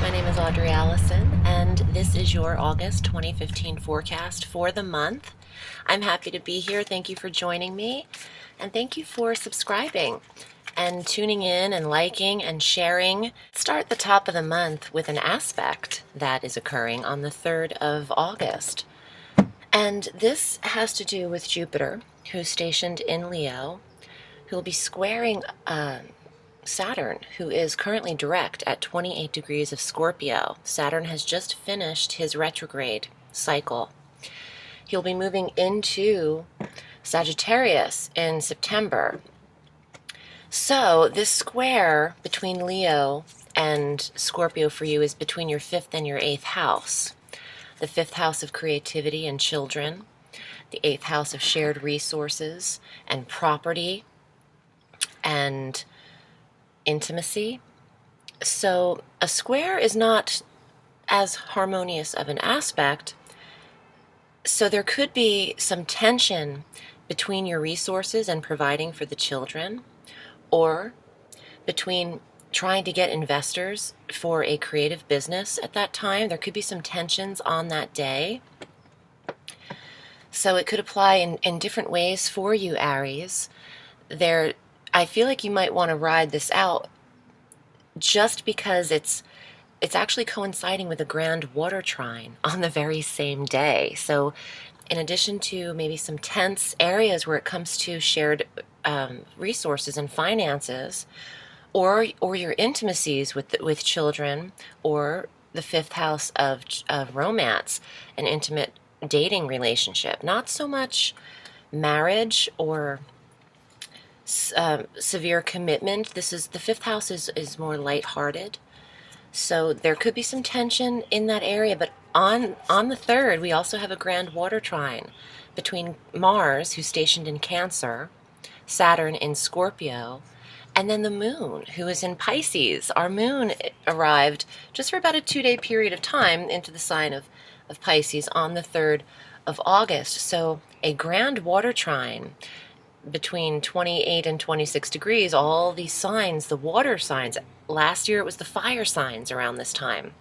My name is Audrey Alison, and this is your August 2015 forecast for the month. I'm happy to be here. Thank you for joining me, and thank you for subscribing and tuning in and liking and sharing. Start the top of the month with an aspect that is occurring on the 3rd of August. And this has to do with Jupiter, who's stationed in Leo, who will be squaring Saturn, who is currently direct at 28 degrees of Scorpio. Saturn has just finished his retrograde cycle. He'll be moving into Sagittarius in September. So this square between Leo and Scorpio for you is between your 5th and your 8th house. The 5th house of creativity and children, the 8th house of shared resources and property and intimacy. So a square is not as harmonious of an aspect, so there could be some tension between your resources and providing for the children, or between trying to get investors for a creative business at that time. There could be some tensions on that day. So it could apply in different ways for you, Aries. I feel like you might want to ride this out just because it's actually coinciding with a grand water trine on the very same day. So in addition to maybe some tense areas where it comes to shared resources and finances, or your intimacies with children, or the 5th house of romance, an intimate dating relationship, not so much marriage or severe commitment. The 5th house is more lighthearted, so there could be some tension in that area. But on the 3rd, we also have a grand water trine between Mars, who's stationed in Cancer, Saturn in Scorpio, and then the moon, who is in Pisces. Our moon arrived just for about a 2-day period of time into the sign of Pisces on the 3rd of August. So a grand water trine between 28 and 26 degrees, all these signs, the water signs. Last year it was the fire signs around this time.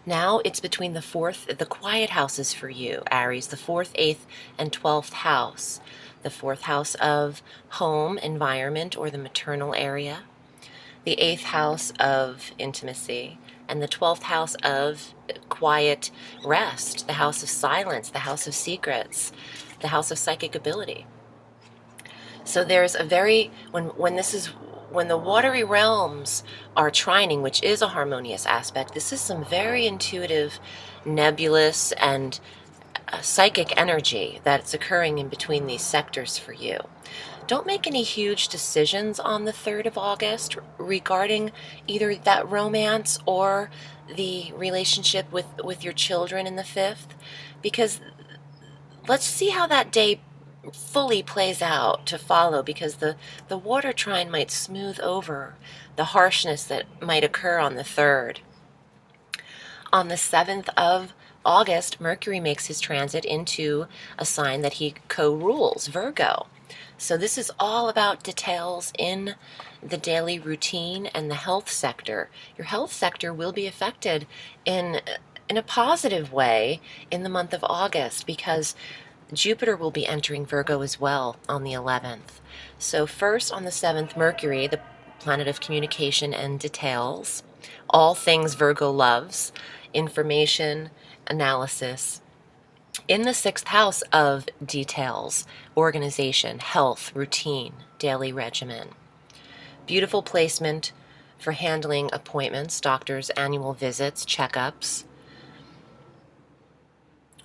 Now it's between the quiet houses for you, Aries, the 4th, 8th, and 12th house. The 4th house of home, environment, or the maternal area. The 8th house of intimacy. And the 12th house of quiet rest, the house of silence, the house of secrets, the house of psychic ability. So there's a when the watery realms are trining, which is a harmonious aspect, this is some very intuitive, nebulous, and psychic energy that's occurring in between these sectors for you. Don't make any huge decisions on the 3rd of August regarding either that romance or the relationship with your children in the 5th, because let's see how that day fully plays out to follow, because the water trine might smooth over the harshness that might occur on the 3rd. On the 7th of August, Mercury makes his transit into a sign that he co-rules, Virgo. So this is all about details in the daily routine and the health sector. Your health sector will be affected in a positive way in the month of August, because Jupiter will be entering Virgo as well on the 11th. So first, on the 7th, Mercury, the planet of communication and details, all things Virgo loves, information, analysis. In the 6th house of details, organization, health, routine, daily regimen. Beautiful placement for handling appointments, doctors' annual visits, checkups.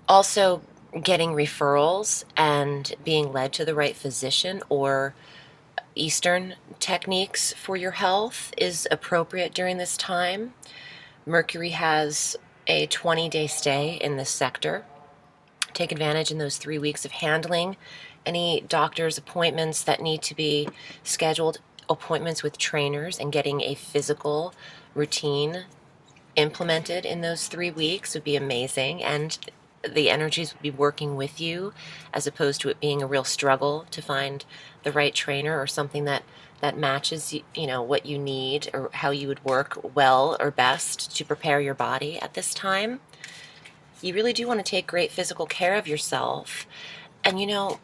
Also, getting referrals and being led to the right physician or Eastern techniques for your health is appropriate during this time. Mercury has a 20-day stay in this sector. Take advantage in those 3 weeks of handling any doctor's appointments that need to be scheduled, appointments with trainers, and getting a physical routine implemented in those 3 weeks would be amazing. And the energies will be working with you, as opposed to it being a real struggle to find the right trainer or something that matches, you know, what you need or how you would work well or best to prepare your body at this time. You really do want to take great physical care of yourself. And you know,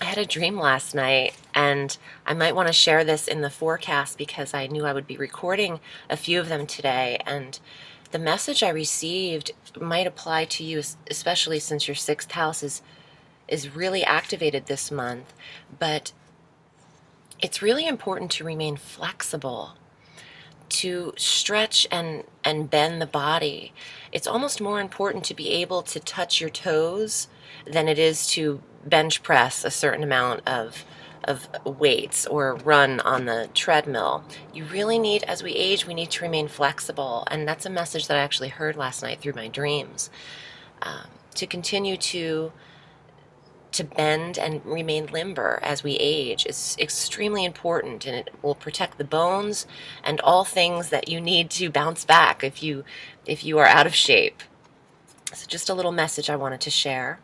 I had a dream last night, and I might want to share this in the forecast because I knew I would be recording a few of them today. And the message I received might apply to you, especially since your sixth house is really activated this month. But it's really important to remain flexible, to stretch and bend the body. It's almost more important to be able to touch your toes than it is to bench press a certain amount of weights or run on the treadmill. You really need, as we age, we need to remain flexible. And that's a message that I actually heard last night through my dreams. To continue to bend and remain limber as we age is extremely important, and it will protect the bones and all things that you need to bounce back if you are out of shape. So just a little message I wanted to share.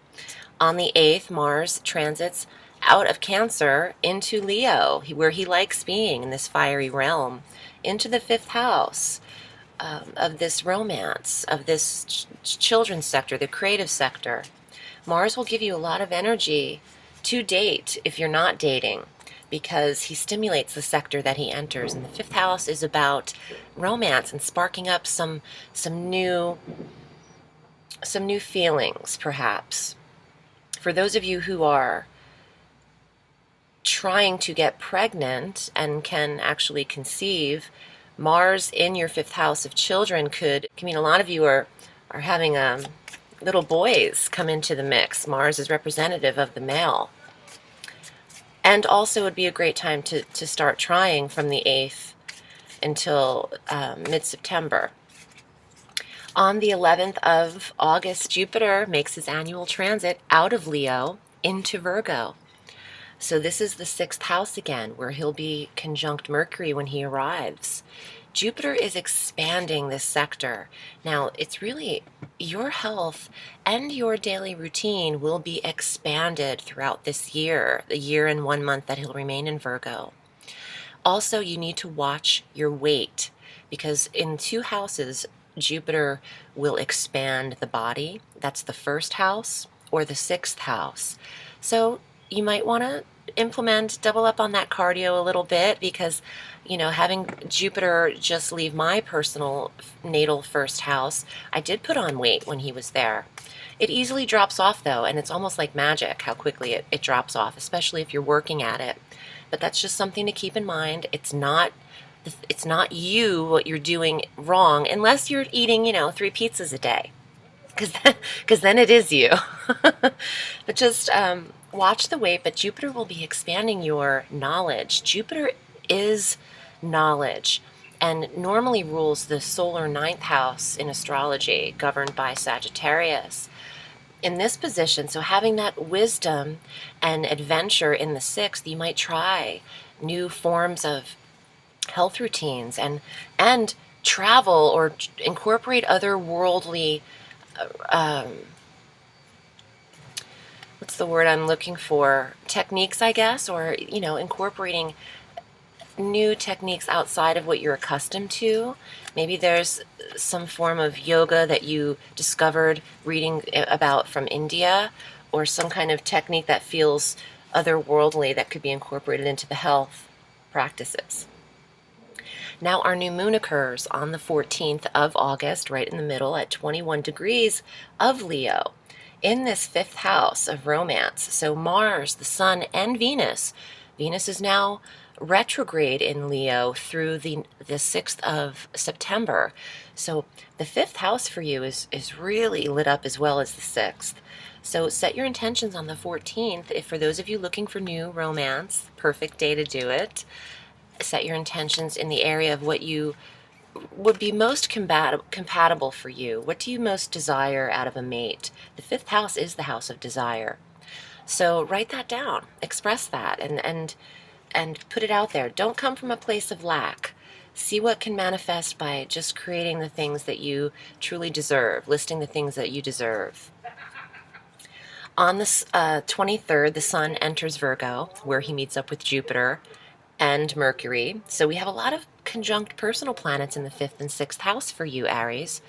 On the 8th, Mars transits out of Cancer into Leo, where he likes being in this fiery realm, into the 5th house of this romance, of this children's sector, the creative sector. Mars will give you a lot of energy to date if you're not dating, because he stimulates the sector that he enters. And the 5th house is about romance and sparking up some new feelings, perhaps. For those of you who are trying to get pregnant and can actually conceive, Mars in your 5th house of children could, I mean, a lot of you are having little boys come into the mix. Mars is representative of the male. And also it would be a great time to start trying from the 8th until mid-September. On the 11th of August, Jupiter makes his annual transit out of Leo into Virgo. So this is the 6th house again, where he'll be conjunct Mercury when he arrives. Jupiter is expanding this sector. Now, it's really your health and your daily routine will be expanded throughout this year, the year and 1 month that he'll remain in Virgo. Also, you need to watch your weight, because in 2 houses, Jupiter will expand the body. That's the 1st house or the 6th house. So you might want to double up on that cardio a little bit, because, you know, having Jupiter just leave my personal natal 1st house, I did put on weight when he was there. It easily drops off though, and it's almost like magic how quickly it drops off, especially if you're working at it. But that's just something to keep in mind. It's not you what you're doing wrong, unless you're eating, you know, 3 pizzas a day, because then it is you. But just watch the weight. But Jupiter will be expanding your knowledge. Jupiter is knowledge and normally rules the solar 9th house in astrology, governed by Sagittarius. In this position, so having that wisdom and adventure in the 6th, you might try new forms of health routines and travel, or incorporate other worldly what's the word I'm looking for? Techniques, I guess, or, you know, incorporating new techniques outside of what you're accustomed to. Maybe there's some form of yoga that you discovered reading about from India, or some kind of technique that feels otherworldly that could be incorporated into the health practices. Now our new moon occurs on the 14th of August, right in the middle at 21 degrees of Leo, in this 5th house of romance. So Mars, the Sun, and Venus is now retrograde in Leo through the 6th of September. So the 5th house for you is really lit up, as well as the 6th. So set your intentions on the 14th. If for those of you looking for new romance, perfect day to do it. Set your intentions in the area of what you would be most compatible for you. What do you most desire out of a mate? The 5th house is the house of desire. So write that down, express that, and put it out there. Don't come from a place of lack. See what can manifest by just creating the things that you truly deserve, listing the things that you deserve. On the 23rd, the Sun enters Virgo, where he meets up with Jupiter and Mercury. So we have a lot of conjunct personal planets in the 5th and 6th house for you, Aries.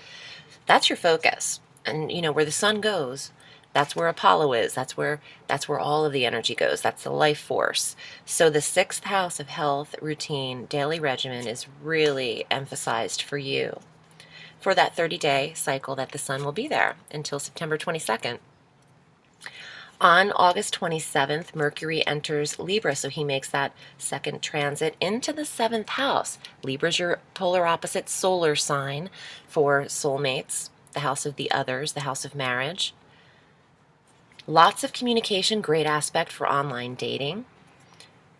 That's your focus. And you know, where the Sun goes, that's where Apollo is. That's where all of the energy goes. That's the life force. So the 6th house of health, routine, daily regimen is really emphasized for you for that 30-day cycle that the Sun will be there until September 22nd. On August 27th, Mercury enters Libra, so he makes that second transit into the 7th house. Libra's your polar opposite solar sign for soulmates, the house of the others, the house of marriage. Lots of communication, great aspect for online dating.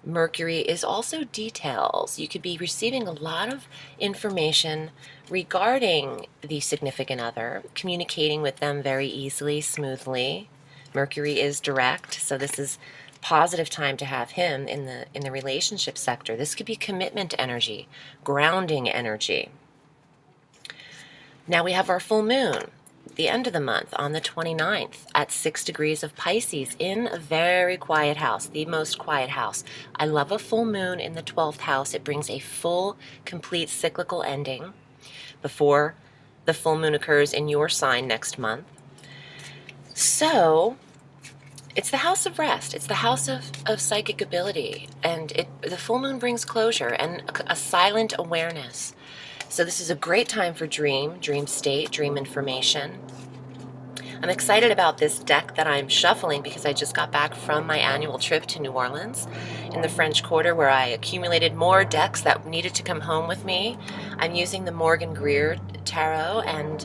Mercury is also details. You could be receiving a lot of information regarding the significant other, communicating with them very easily, smoothly. Mercury is direct, so this is positive time to have him in the relationship sector. This could be commitment energy, grounding energy. Now we have our full moon, the end of the month, on the 29th at 6 degrees of Pisces in a very quiet house, the most quiet house. I love a full moon in the 12th house. It brings a full, complete cyclical ending before the full moon occurs in your sign next month. So it's the house of rest. It's the house of psychic ability. And the full moon brings closure and a silent awareness. So this is a great time for dream state, dream information. I'm excited about this deck that I'm shuffling because I just got back from my annual trip to New Orleans in the French Quarter, where I accumulated more decks that needed to come home with me. I'm using the Morgan Greer Tarot, and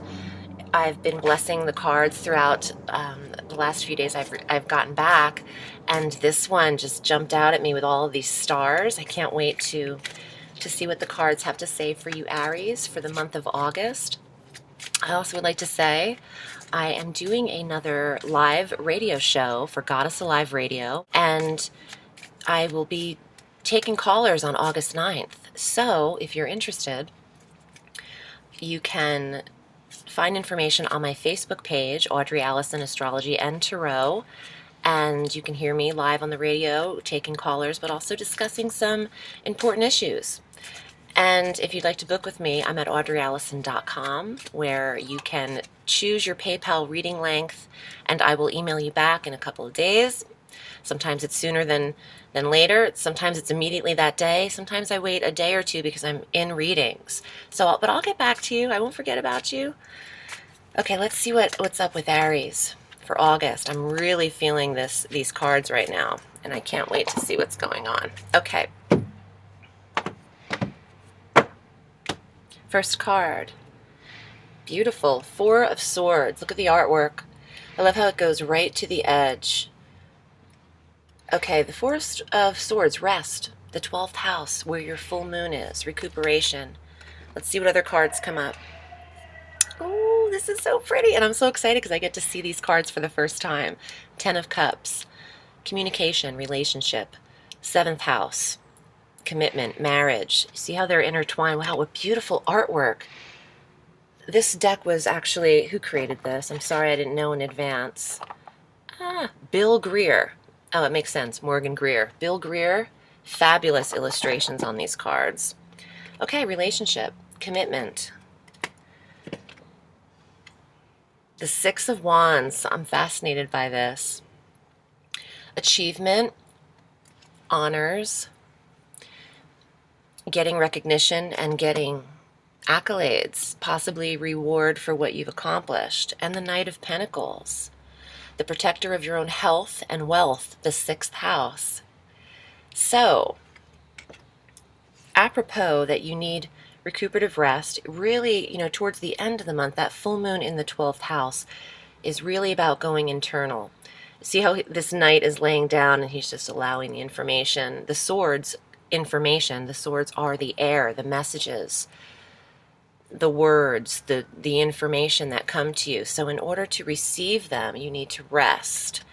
I've been blessing the cards throughout the last few days I've gotten back, and this one just jumped out at me with all of these stars. I can't wait to see what the cards have to say for you, Aries, for the month of August. I also would like to say I am doing another live radio show for Goddess Alive Radio, and I will be taking callers on August 9th. So if you're interested, you can find information on my Facebook page, Audrey Alison, Astrology and Tarot, and you can hear me live on the radio taking callers, but also discussing some important issues. And if you'd like to book with me, I'm at audreyallison.com, where you can choose your PayPal reading length, and I will email you back in a couple of days. Sometimes it's sooner than later. Sometimes it's immediately that day. Sometimes I wait a day or two because I'm in readings. But I'll get back to you. I won't forget about you. Okay, let's see what's up with Aries for August. I'm really feeling these cards right now, and I can't wait to see what's going on. Okay. First card. Beautiful. 4 of Swords. Look at the artwork. I love how it goes right to the edge. Okay, the 4 of Swords, rest. The 12th house, where your full moon is, recuperation. Let's see what other cards come up. Oh, this is so pretty, and I'm so excited because I get to see these cards for the first time. 10 of Cups, communication, relationship. 7th house, commitment, marriage. See how they're intertwined? Wow, what beautiful artwork. This deck was actually, who created this? I'm sorry I didn't know in advance. Bill Greer. Oh, it makes sense. Morgan Greer. Bill Greer. Fabulous illustrations on these cards. Okay, relationship, commitment. The 6 of Wands. I'm fascinated by this. Achievement, honors, getting recognition and getting accolades, possibly reward for what you've accomplished. And the Knight of Pentacles, the protector of your own health and wealth, the 6th house. So, apropos that you need recuperative rest, really, towards the end of the month, that full moon in the 12th house is really about going internal. See how this knight is laying down and he's just allowing the information. The swords, information. The swords are the air, the messages, the words, the information that come to you. So in order to receive them, you need to rest.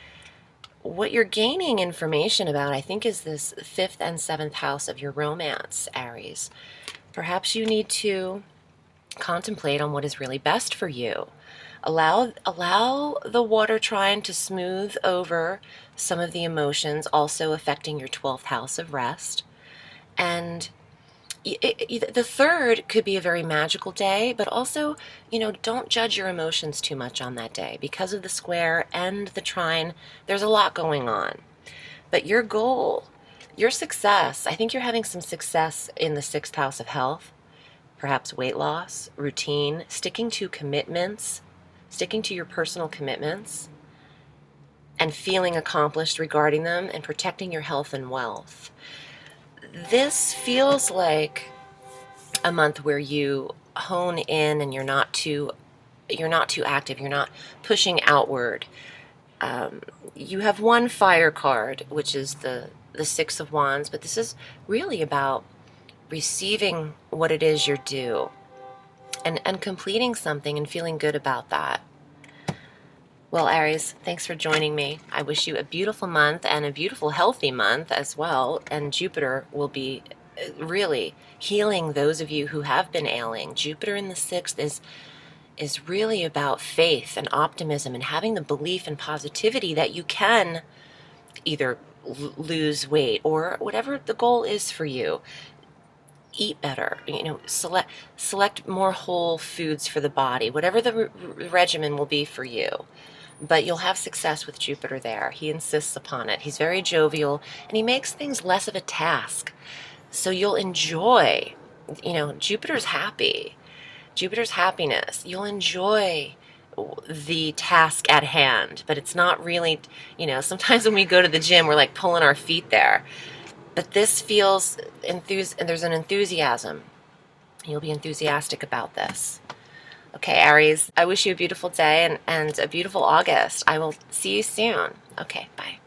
What you're gaining information about, I think, is this 5th and 7th house of your romance, Aries. Perhaps you need to contemplate on what is really best for you. Allow the water trine to smooth over some of the emotions also affecting your 12th house of rest. And the third could be a very magical day, but also, don't judge your emotions too much on that day. Because of the square and the trine, there's a lot going on. But your goal, your success, I think you're having some success in the 6th house of health, perhaps weight loss, routine, sticking to commitments, sticking to your personal commitments, and feeling accomplished regarding them, and protecting your health and wealth. This feels like a month where you hone in and you're not too active, you're not pushing outward. You have one fire card, which is the 6 of Wands, but this is really about receiving what it is you're due, and completing something and feeling good about that. Well, Aries, thanks for joining me. I wish you a beautiful month and a beautiful, healthy month as well. And Jupiter will be really healing those of you who have been ailing. Jupiter in the 6th is really about faith and optimism and having the belief and positivity that you can either lose weight or whatever the goal is for you. Eat better, select more whole foods for the body, whatever the regimen will be for you. But you'll have success with Jupiter there. He insists upon it. He's very jovial, and he makes things less of a task. So you'll enjoy, Jupiter's happy. Jupiter's happiness. You'll enjoy the task at hand, but it's not really, sometimes when we go to the gym, we're like pulling our feet there. But this feels and there's an enthusiasm. You'll be enthusiastic about this. Okay, Aries, I wish you a beautiful day and a beautiful August. I will see you soon. Okay, bye.